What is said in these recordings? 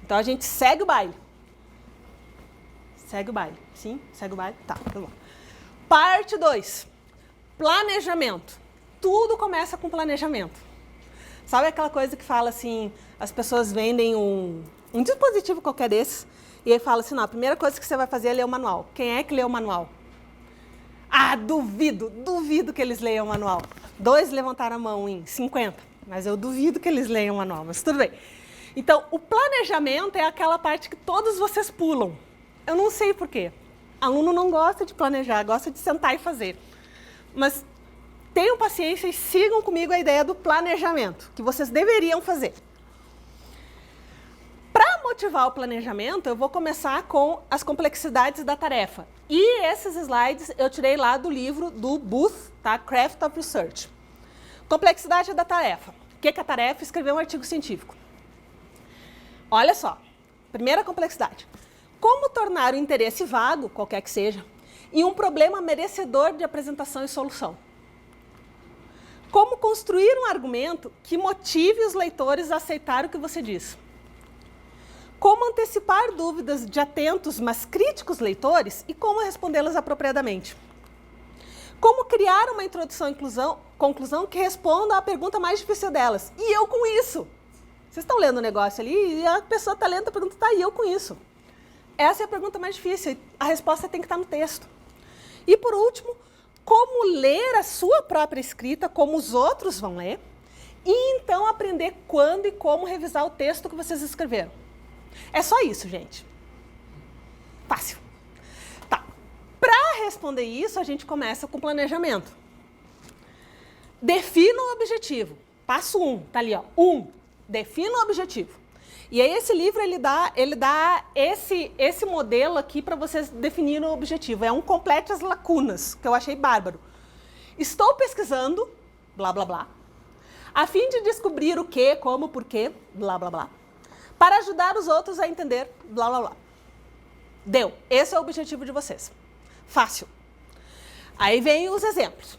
Então, a gente segue o baile. Segue o baile. Sim? Segue o baile? Tá, tá bom. Parte 2. Planejamento. Tudo começa com planejamento. Sabe aquela coisa que fala assim, as pessoas vendem um dispositivo qualquer desses, e aí fala assim, não, a primeira coisa que você vai fazer é ler o manual. Quem é que lê o manual? Ah, duvido que eles leiam o manual. 2 levantaram a mão em 50, mas eu duvido que eles leiam o manual, mas tudo bem. Então, o planejamento é aquela parte que todos vocês pulam. Eu não sei por quê. Aluno não gosta de planejar, gosta de sentar e fazer. Mas tenham paciência e sigam comigo a ideia do planejamento, que vocês deveriam fazer. Para motivar o planejamento, eu vou começar com as complexidades da tarefa. E esses slides eu tirei lá do livro do Booth, tá? Craft of Research. Complexidade da tarefa. O que é a tarefa? Escrever um artigo científico. Olha só, primeira complexidade. Como tornar o interesse vago, qualquer que seja, em um problema merecedor de apresentação e solução? Como construir um argumento que motive os leitores a aceitar o que você diz? Como antecipar dúvidas de atentos, mas críticos leitores e como respondê-las apropriadamente? Como criar uma introdução e conclusão que responda à pergunta mais difícil delas? E eu com isso? Vocês estão lendo o negócio ali e a pessoa está lendo a pergunta, tá, e eu com isso? Essa é a pergunta mais difícil, a resposta tem que estar no texto. E por último, como ler a sua própria escrita, como os outros vão ler, e então aprender quando e como revisar o texto que vocês escreveram. É só isso, gente. Fácil. Tá. Para responder isso, a gente começa com planejamento. Defina o objetivo. Passo 1, tá ali, ó. 1. Defina o objetivo. E aí esse livro, ele dá esse modelo aqui para vocês definirem o objetivo. É um complete as lacunas, que eu achei bárbaro. Estou pesquisando, blá, blá, blá, a fim de descobrir o que, como, porquê, blá, blá, blá, para ajudar os outros a entender, blá, blá, blá. Deu. Esse é o objetivo de vocês. Fácil. Aí vem os exemplos.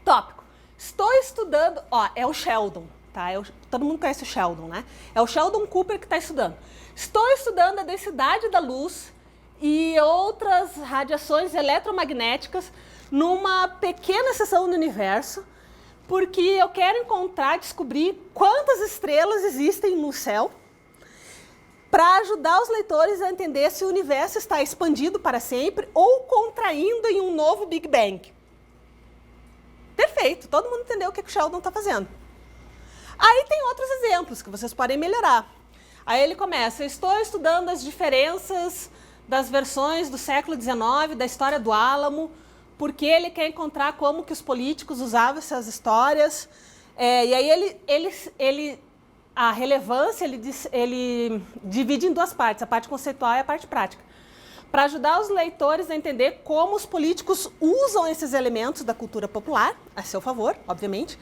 Tópico. Estou estudando, ó, é o Sheldon. Tá? Todo mundo conhece o Sheldon, né? É o Sheldon Cooper que está estudando. Estou estudando a densidade da luz e outras radiações eletromagnéticas numa pequena seção do universo, porque eu quero descobrir quantas estrelas existem no céu para ajudar os leitores a entender se o universo está expandido para sempre ou contraindo em um novo Big Bang. Perfeito, todo mundo entendeu o que o Sheldon está fazendo. Aí tem outros exemplos que vocês podem melhorar. Aí ele começa, estou estudando as diferenças das versões do século XIX, da história do Álamo, porque ele quer encontrar como que os políticos usavam essas histórias. E aí a relevância ele divide em 2 partes, a parte conceitual e a parte prática. Para ajudar os leitores a entender como os políticos usam esses elementos da cultura popular, a seu favor, obviamente,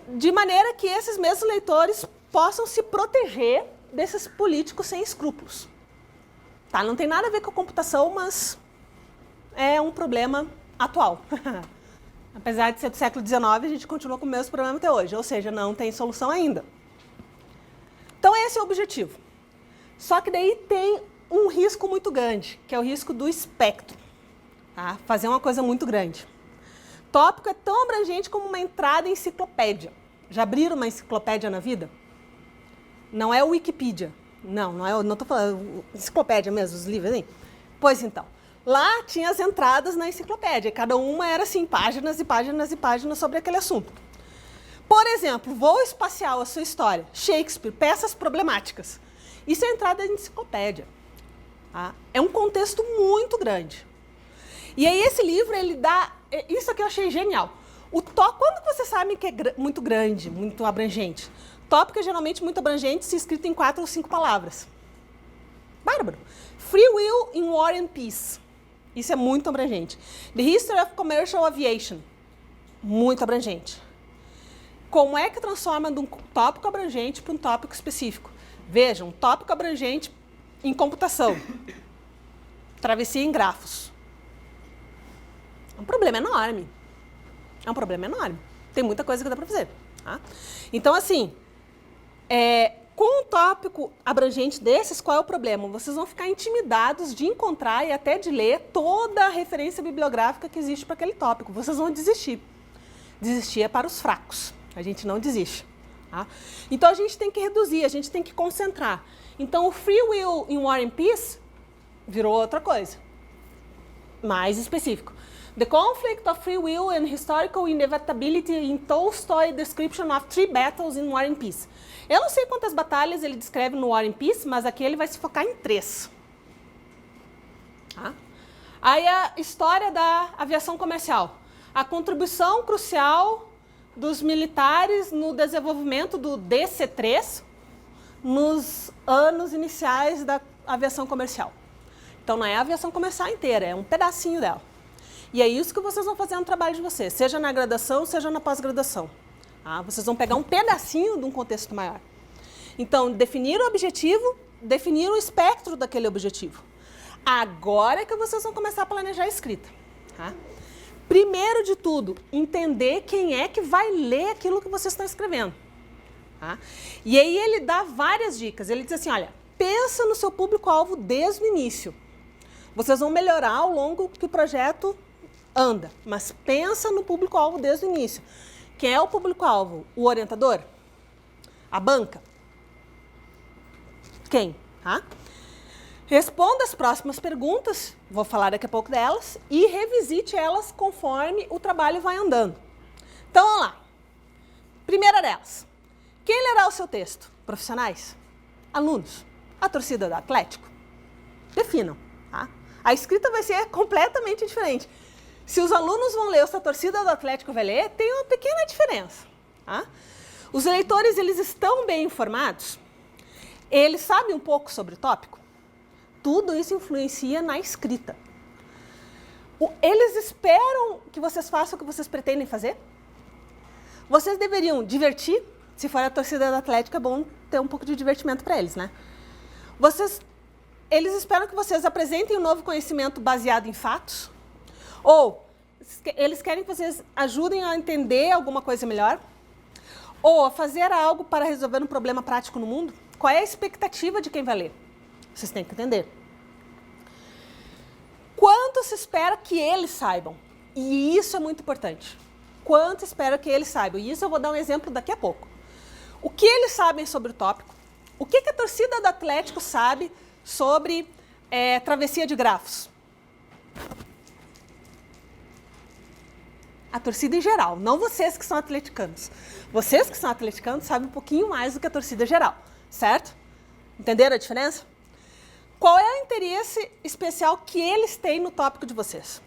de maneira que esses mesmos leitores possam se proteger desses políticos sem escrúpulos. Tá? Não tem nada a ver com a computação, mas é um problema atual. Apesar de ser do século XIX, a gente continua com o mesmo problema até hoje, ou seja, não tem solução ainda. Então esse é o objetivo. Só que daí tem um risco muito grande, que é o risco do espectro. Tá? Fazer uma coisa muito grande. Tópico é tão abrangente como uma entrada em enciclopédia. Já abriram uma enciclopédia na vida? Não é o Wikipedia. Não estou falando enciclopédia mesmo, os livros, hein? Pois então, lá tinha as entradas na enciclopédia. Cada uma era assim, páginas e páginas e páginas sobre aquele assunto. Por exemplo, voo espacial, a sua história. Shakespeare, peças problemáticas. Isso é entrada em enciclopédia. Tá? É um contexto muito grande. E aí esse livro, ele dá... Isso aqui eu achei genial. Quando você sabe que é muito grande, muito abrangente? Tópico é geralmente muito abrangente se escrito em 4 ou 5 palavras. Bárbaro. Free Will in War and Peace. Isso é muito abrangente. The History of Commercial Aviation. Muito abrangente. Como é que transforma de um tópico abrangente para um tópico específico? Vejam, tópico abrangente em computação. Travessia em grafos. É um problema enorme. É um problema enorme. Tem muita coisa que dá para fazer. Tá? Então, assim, com um tópico abrangente desses, qual é o problema? Vocês vão ficar intimidados de encontrar e até de ler toda a referência bibliográfica que existe para aquele tópico. Vocês vão desistir. Desistir é para os fracos. A gente não desiste. Tá? Então, a gente tem que reduzir, a gente tem que concentrar. Então, o Free Will in War and Peace virou outra coisa. Mais específico. The conflict of free will and historical inevitability in Tolstoy's description of 3 battles in War and Peace. Eu não sei quantas batalhas ele descreve no War and Peace, mas aqui ele vai se focar em 3. Tá? Aí a história da aviação comercial. A contribuição crucial dos militares no desenvolvimento do DC-3 nos anos iniciais da aviação comercial. Então não é a aviação comercial inteira, é um pedacinho dela. E é isso que vocês vão fazer no trabalho de vocês, seja na graduação, seja na pós-graduação. Tá? Vocês vão pegar um pedacinho de um contexto maior. Então, definir o objetivo, definir o espectro daquele objetivo. Agora é que vocês vão começar a planejar a escrita. Tá? Primeiro de tudo, entender quem é que vai ler aquilo que vocês estão escrevendo. Tá? E aí ele dá várias dicas. Ele diz assim, olha, pensa no seu público-alvo desde o início. Vocês vão melhorar ao longo que o projeto anda, mas pensa no público-alvo desde o início. Quem é o público-alvo? O orientador? A banca? Quem? Tá? Responda as próximas perguntas, vou falar daqui a pouco delas, e revisite elas conforme o trabalho vai andando. Então, vamos lá. Primeira delas. Quem lerá o seu texto? Profissionais? Alunos? A torcida do Atlético? Definam. Tá? A escrita vai ser completamente diferente. Se os alunos vão ler ou se a torcida do Atlético vai ler, tem uma pequena diferença. Tá? Os leitores, eles estão bem informados? Eles sabem um pouco sobre o tópico? Tudo isso influencia na escrita. Eles esperam que vocês façam o que vocês pretendem fazer? Vocês deveriam divertir? Se for a torcida do Atlético, é bom ter um pouco de divertimento para eles, né? Eles esperam que vocês apresentem um novo conhecimento baseado em fatos? Ou eles querem que vocês ajudem a entender alguma coisa melhor? Ou a fazer algo para resolver um problema prático no mundo? Qual é a expectativa de quem vai ler? Vocês têm que entender. Quanto se espera que eles saibam? E isso é muito importante. Quanto se espera que eles saibam? E isso eu vou dar um exemplo daqui a pouco. O que eles sabem sobre o tópico? O que a torcida do Atlético sabe sobre travessia de grafos? A torcida em geral, não vocês que são atleticanos. Vocês que são atleticanos sabem um pouquinho mais do que a torcida geral, certo? Entenderam a diferença? Qual é o interesse especial que eles têm no tópico de vocês?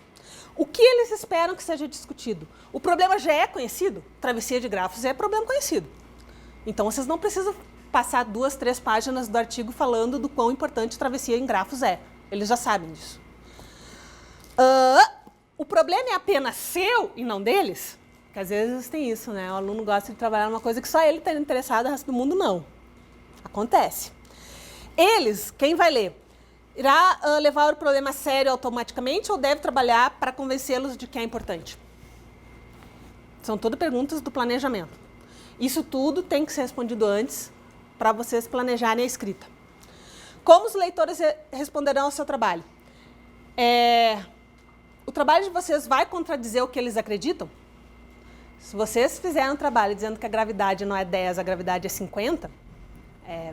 O que eles esperam que seja discutido? O problema já é conhecido? Travessia de grafos é problema conhecido. Então, vocês não precisam passar 2, 3 páginas do artigo falando do quão importante travessia em grafos é. Eles já sabem disso. O problema é apenas seu e não deles? Porque às vezes tem isso, né? O aluno gosta de trabalhar numa coisa que só ele está interessado, o resto do mundo não. Acontece. Eles, quem vai ler, irá levar o problema a sério automaticamente ou deve trabalhar para convencê-los de que é importante? São todas perguntas do planejamento. Isso tudo tem que ser respondido antes para vocês planejarem a escrita. Como os leitores responderão ao seu trabalho? O trabalho de vocês vai contradizer o que eles acreditam? Se vocês fizerem um trabalho dizendo que a gravidade não é 10, a gravidade é 50,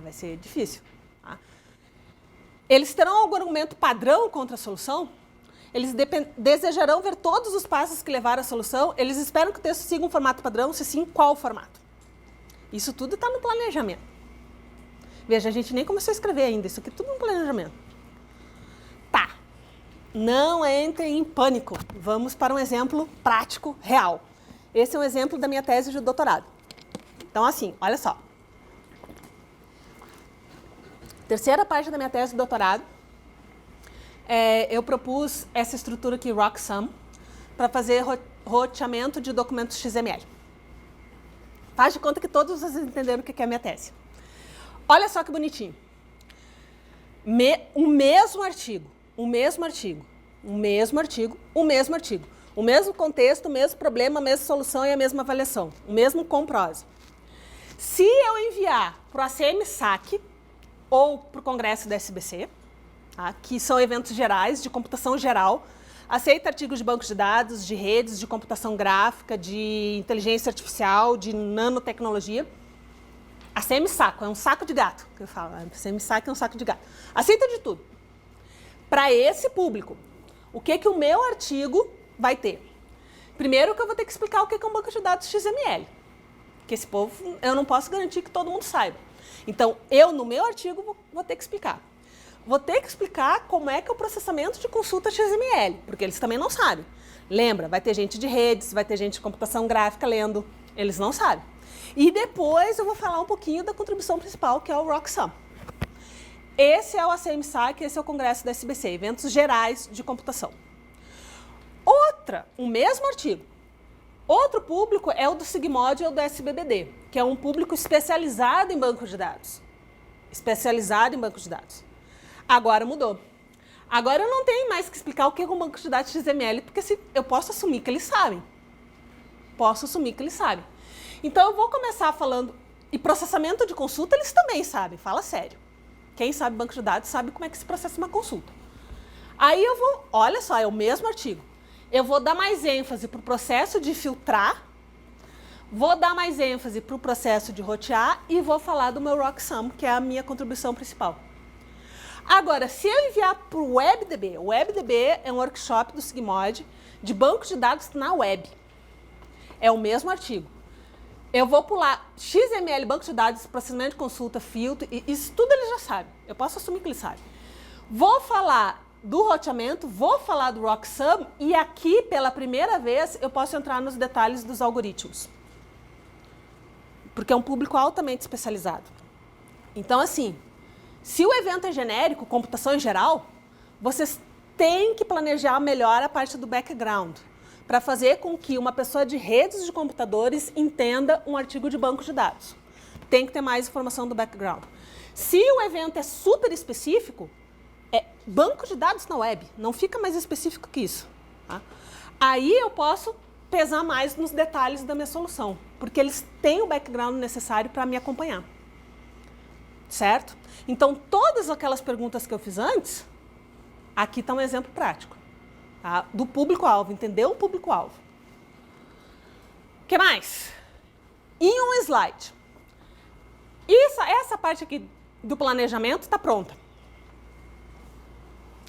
vai ser difícil. Tá? Eles terão algum argumento padrão contra a solução? Eles desejarão ver todos os passos que levaram à solução? Eles esperam que o texto siga um formato padrão? Se sim, qual formato? Isso tudo está no planejamento. Veja, a gente nem começou a escrever ainda, isso aqui é tudo no planejamento. Tá. Não entrem em pânico. Vamos para um exemplo prático, real. Esse é um exemplo da minha tese de doutorado. Então, assim, olha só. Terceira página da minha tese de doutorado, eu propus essa estrutura aqui, RockSum, para fazer roteamento de documentos XML. Faz de conta que todos vocês entenderam o que é a minha tese. Olha só que bonitinho. O mesmo artigo, o mesmo contexto, o mesmo problema, a mesma solução e a mesma avaliação. O mesmo com prosa. Se eu enviar para o ACM SAC ou para o Congresso da SBC, tá, que são eventos gerais de computação geral, aceita artigos de bancos de dados, de redes, de computação gráfica, de inteligência artificial, de nanotecnologia. ACM SAC é um saco de gato, que eu falo. ACM SAC é um saco de gato. Aceita de tudo. Para esse público, o que o meu artigo vai ter? Primeiro que eu vou ter que explicar o que é um banco de dados XML. Que esse povo, eu não posso garantir que todo mundo saiba. Então, eu, no meu artigo, vou ter que explicar. Vou ter que explicar como é que é o processamento de consulta XML, porque eles também não sabem. Lembra, vai ter gente de redes, vai ter gente de computação gráfica lendo, eles não sabem. E depois eu vou falar um pouquinho da contribuição principal, que é o RockSum. Esse é o ACM SAC, esse é o Congresso da SBC, eventos gerais de computação. O mesmo artigo. Outro público é o do Sigmod ou do SBBD, que é um público especializado em banco de dados. Especializado em banco de dados. Agora mudou. Agora eu não tenho mais que explicar o que é um banco de dados XML, porque eu posso assumir que eles sabem. Posso assumir que eles sabem. Então eu vou começar falando, e processamento de consulta eles também sabem, fala sério. Quem sabe banco de dados sabe como é que se processa uma consulta. Aí eu vou, olha só, é o mesmo artigo. Eu vou dar mais ênfase para o processo de filtrar, vou dar mais ênfase para o processo de rotear e vou falar do meu RockSum, que é a minha contribuição principal. Agora, se eu enviar para o WebDB, o WebDB é um workshop do Sigmod de banco de dados na web. É o mesmo artigo. Eu vou pular XML, banco de dados, processamento de consulta, filtro, isso tudo eles já sabem. Eu posso assumir que eles sabem. Vou falar do roteamento, vou falar do RockSum e aqui, pela primeira vez, eu posso entrar nos detalhes dos algoritmos. Porque é um público altamente especializado. Então, assim, se o evento é genérico, computação em geral, vocês têm que planejar melhor a parte do background para fazer com que uma pessoa de redes de computadores entenda um artigo de banco de dados. Tem que ter mais informação do background. Se o evento é super específico, é banco de dados na web, não fica mais específico que isso. Tá? Aí eu posso pesar mais nos detalhes da minha solução, porque eles têm o background necessário para me acompanhar. Certo? Então, todas aquelas perguntas que eu fiz antes, aqui está um exemplo prático. Tá? Do público-alvo, entender o público-alvo. O que mais? Em um slide. Essa parte aqui do planejamento está pronta.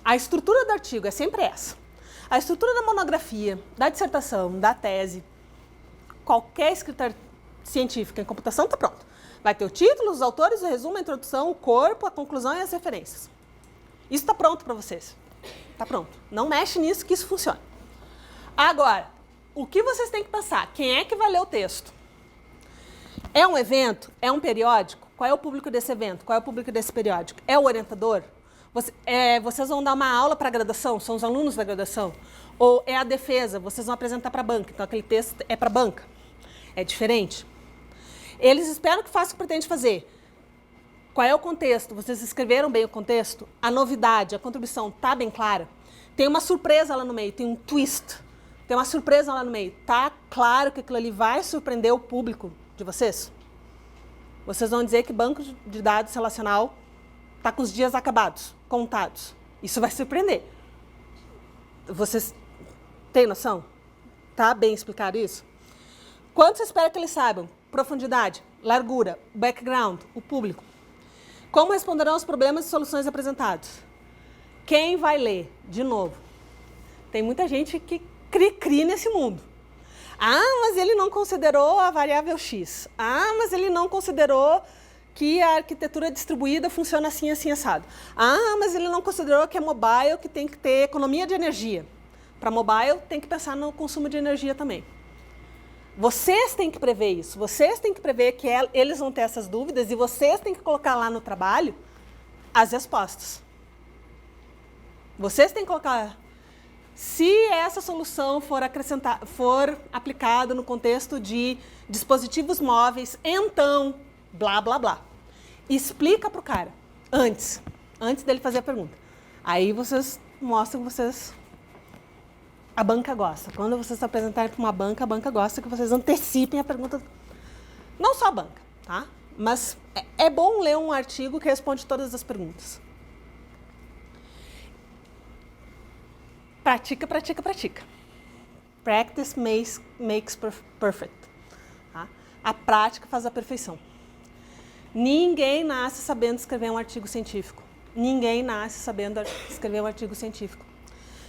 A estrutura do artigo é sempre essa. A estrutura da monografia, da dissertação, da tese, qualquer escrita científica em computação está pronto. Vai ter o título, os autores, o resumo, a introdução, o corpo, a conclusão e as referências. Isso está pronto para vocês. Está pronto. Não mexe nisso que isso funciona. Agora, o que vocês têm que pensar? Quem é que vai ler o texto? É um evento? É um periódico? Qual é o público desse evento? Qual é o público desse periódico? É o orientador? Vocês vão dar uma aula para a graduação? São os alunos da graduação? Ou é a defesa? Vocês vão apresentar para a banca? Então, aquele texto é para a banca? É diferente? Eles esperam que faça o que pretende fazer. Qual é o contexto? Vocês escreveram bem o contexto? A novidade, a contribuição está bem clara? Tem uma surpresa lá no meio, tem um twist. Tem uma surpresa lá no meio. Está claro que aquilo ali vai surpreender o público de vocês? Vocês vão dizer que banco de dados relacional está com os dias acabados, contados. Isso vai surpreender. Vocês têm noção? Está bem explicado isso? Quanto você espera que eles saibam? Profundidade, largura, background, o público. Como responderão aos problemas e soluções apresentados? Quem vai ler? De novo, tem muita gente que cri-cri nesse mundo. Ah, mas ele não considerou a variável X. Ah, mas ele não considerou que a arquitetura distribuída funciona assim, assim, assado. Ah, mas ele não considerou que é mobile, que tem que ter economia de energia. Para mobile, tem que pensar no consumo de energia também. Vocês têm que prever isso. Vocês têm que prever que eles vão ter essas dúvidas e vocês têm que colocar lá no trabalho as respostas. Vocês têm que colocar... Se essa solução for aplicada no contexto de dispositivos móveis, então... blá, blá, blá. Explica para o cara, antes dele fazer a pergunta. Aí vocês mostram que vocês... A banca gosta. Quando vocês se apresentarem para uma banca, a banca gosta que vocês antecipem a pergunta. Não só a banca. tá? Mas é bom ler um artigo que responde todas as perguntas. Pratica, pratica, pratica. Practice makes perfect. Tá? A prática faz a perfeição. Ninguém nasce sabendo escrever um artigo científico. Ninguém nasce sabendo escrever um artigo científico.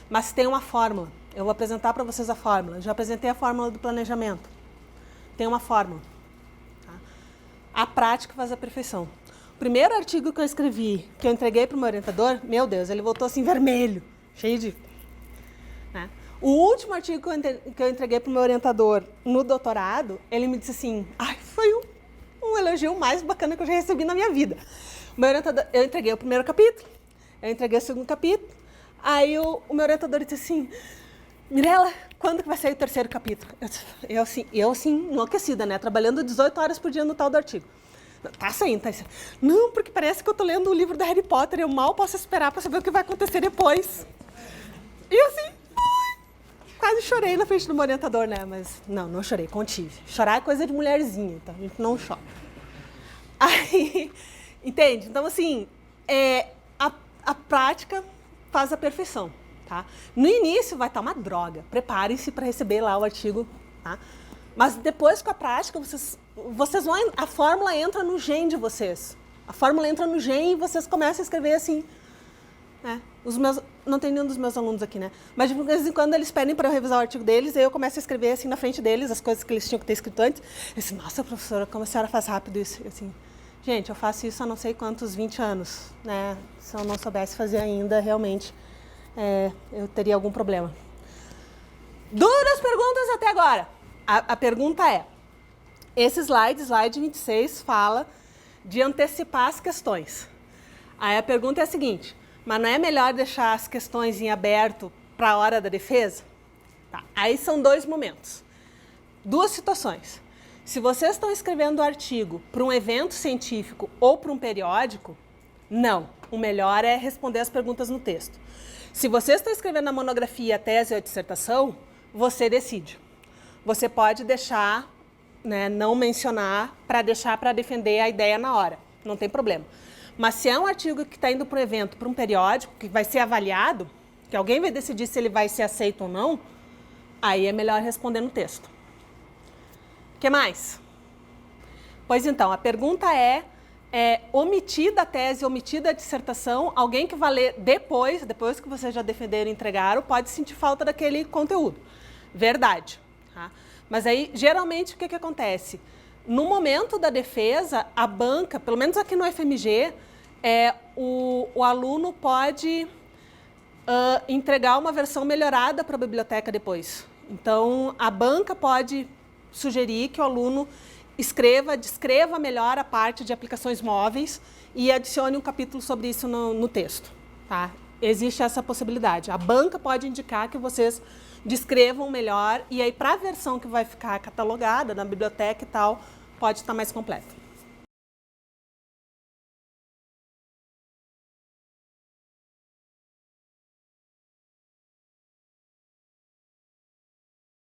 Mas tem uma fórmula. Eu vou apresentar para vocês a fórmula. Já apresentei a fórmula do planejamento. Tem uma fórmula. Tá? A prática faz a perfeição. O primeiro artigo que eu escrevi, que eu entreguei para o meu orientador, meu Deus, ele voltou assim vermelho, cheio de... Né? O último artigo que eu entreguei para o meu orientador no doutorado, ele me disse assim, foi um elogio mais bacana que eu já recebi na minha vida. Meu orientador, eu entreguei o primeiro capítulo, eu entreguei o segundo capítulo, aí o meu orientador disse assim, Mirela, quando que vai sair o terceiro capítulo? Eu assim, enlouquecida, né? Trabalhando 18 horas por dia no tal do artigo. Tá saindo, tá saindo. Não, porque parece que eu tô lendo o livro da Harry Potter, eu mal posso esperar para saber o que vai acontecer depois. E assim, quase chorei na frente do meu orientador, né? Mas não chorei, contive. Chorar é coisa de mulherzinha, tá? A gente não chora. Aí, entende? Então, assim, a prática faz a perfeição, tá? No início vai estar uma droga. Preparem-se para receber lá o artigo, tá? Mas depois, com a prática, vocês vão... A fórmula entra no gen de vocês. A fórmula entra no gen e vocês começam a escrever assim, né? Não tem nenhum dos meus alunos aqui, né? Mas de vez em quando eles pedem para eu revisar o artigo deles, e eu começo a escrever assim na frente deles as coisas que eles tinham que ter escrito antes. Eu disse, nossa, professora, como a senhora faz rápido isso? Eu, assim, gente, eu faço isso há não sei quantos 20 anos, né? Se eu não soubesse fazer ainda, realmente, eu teria algum problema. Duras perguntas até agora. A pergunta é, esse slide 26, fala de antecipar as questões. Aí a pergunta é a seguinte, mas não é melhor deixar as questões em aberto para a hora da defesa? Tá. Aí são dois momentos, duas situações. Se vocês estão escrevendo o artigo para um evento científico ou para um periódico, não. O melhor é responder as perguntas no texto. Se vocês estão escrevendo a monografia, a tese ou a dissertação, você decide. Você pode deixar, né, não mencionar, para deixar para defender a ideia na hora. Não tem problema. Mas se é um artigo que está indo para um evento, para um periódico, que vai ser avaliado, que alguém vai decidir se ele vai ser aceito ou não, aí é melhor responder no texto. O que mais? Pois então, a pergunta é omitida a tese, omitida a dissertação, alguém que vai ler depois que vocês já defenderam e entregaram, pode sentir falta daquele conteúdo. Verdade. Tá? Mas aí, geralmente, o que acontece? No momento da defesa, a banca, pelo menos aqui no FMG, o aluno pode entregar uma versão melhorada para a biblioteca depois. Então, a banca pode sugerir que o aluno descreva melhor a parte de aplicações móveis e adicione um capítulo sobre isso no texto. Tá? Existe essa possibilidade. A banca pode indicar que vocês descrevam melhor e aí para a versão que vai ficar catalogada na biblioteca e tal, pode estar mais completa.